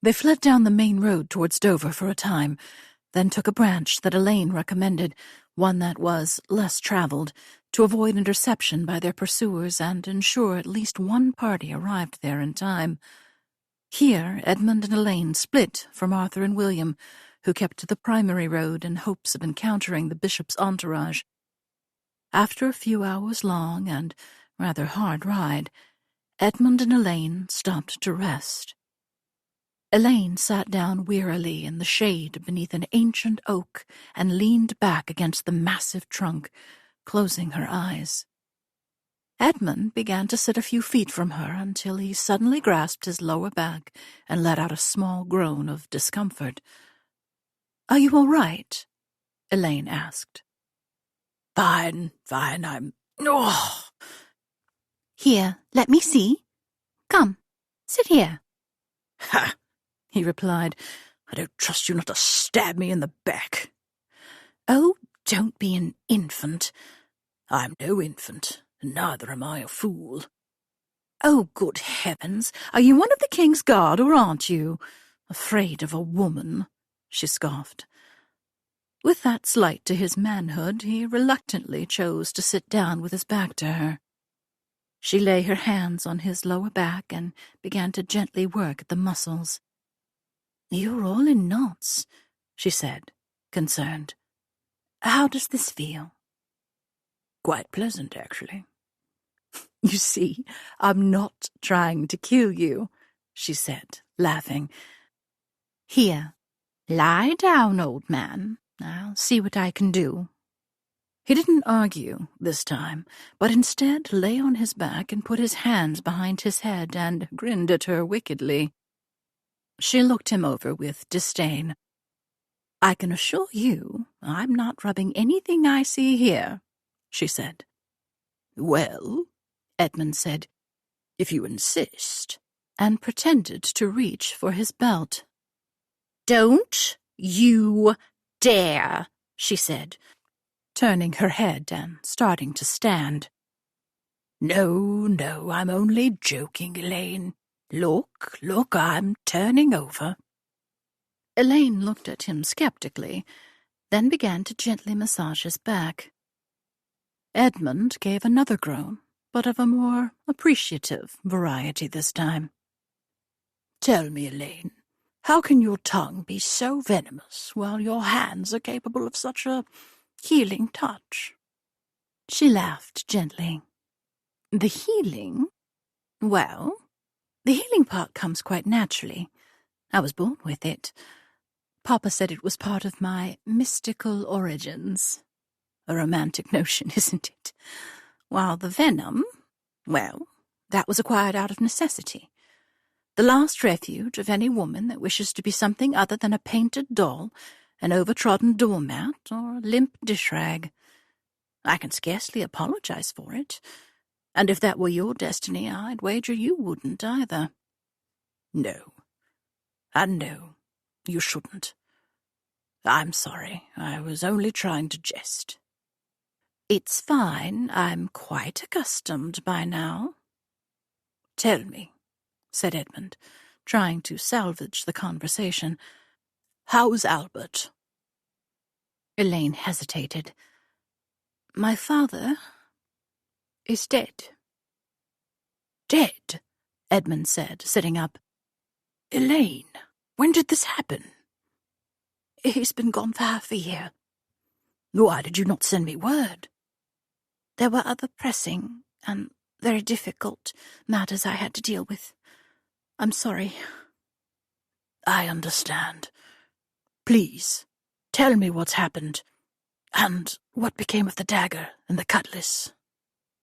They fled down the main road towards Dover for a time, then took a branch that Elaine recommended, one that was less traveled, to avoid interception by their pursuers and ensure at least one party arrived there in time. Here, Edmund and Elaine split from Arthur and William, who kept to the primary road in hopes of encountering the bishop's entourage. After a few hours' long and rather hard ride, Edmund and Elaine stopped to rest. Elaine sat down wearily in the shade beneath an ancient oak and leaned back against the massive trunk, closing her eyes. Edmund began to sit a few feet from her until he suddenly grasped his lower back and let out a small groan of discomfort. "Are you all right?" Elaine asked. Fine, Oh! "Here, let me see. Come, sit here." "Ha!" he replied. "I don't trust you not to stab me in the back." "Oh, don't be an infant." "I'm no infant, and neither am I a fool." "Oh, good heavens, are you one of the king's guard, or aren't you? Afraid of a woman," she scoffed. With that slight to his manhood, he reluctantly chose to sit down with his back to her. She lay her hands on his lower back and began to gently work at the muscles. "You're all in knots," she said, concerned. "How does this feel?" "Quite pleasant, actually." "You see, I'm not trying to kill you," she said, laughing. "Here, lie down, old man. I'll see what I can do." He didn't argue this time, but instead lay on his back and put his hands behind his head and grinned at her wickedly. She looked him over with disdain. "I can assure you I'm not rubbing anything I see here," she said. "Well," Edmund said, "if you insist," and pretended to reach for his belt. "Don't you dare," she said, turning her head and starting to stand. No, I'm only joking, Elaine. Look, I'm turning over." Elaine looked at him skeptically, then began to gently massage his back. Edmund gave another groan, but of a more appreciative variety this time. "Tell me, Elaine, how can your tongue be so venomous while your hands are capable of such a healing touch?" She laughed gently. "The healing? Well, the healing part comes quite naturally. I was born with it. Papa said it was part of my mystical origins. A romantic notion, isn't it? While the venom, well, that was acquired out of necessity. The last refuge of any woman that wishes to be something other than a painted doll, an overtrodden doormat, or a limp dish rag. I can scarcely apologize for it. And if that were your destiny, I'd wager you wouldn't either." "No. And no, you shouldn't. I'm sorry, I was only trying to jest." "It's fine, I'm quite accustomed by now." "Tell me," said Edmund, trying to salvage the conversation. "How's Albert?" Elaine hesitated. "My father is dead." "Dead?" Edmund said, sitting up. "Elaine, when did this happen?" "He's been gone for half a year." "Why did you not send me word?" "There were other pressing and very difficult matters I had to deal with. I'm sorry." "I understand. Please, tell me what's happened, and what became of the dagger and the cutlass."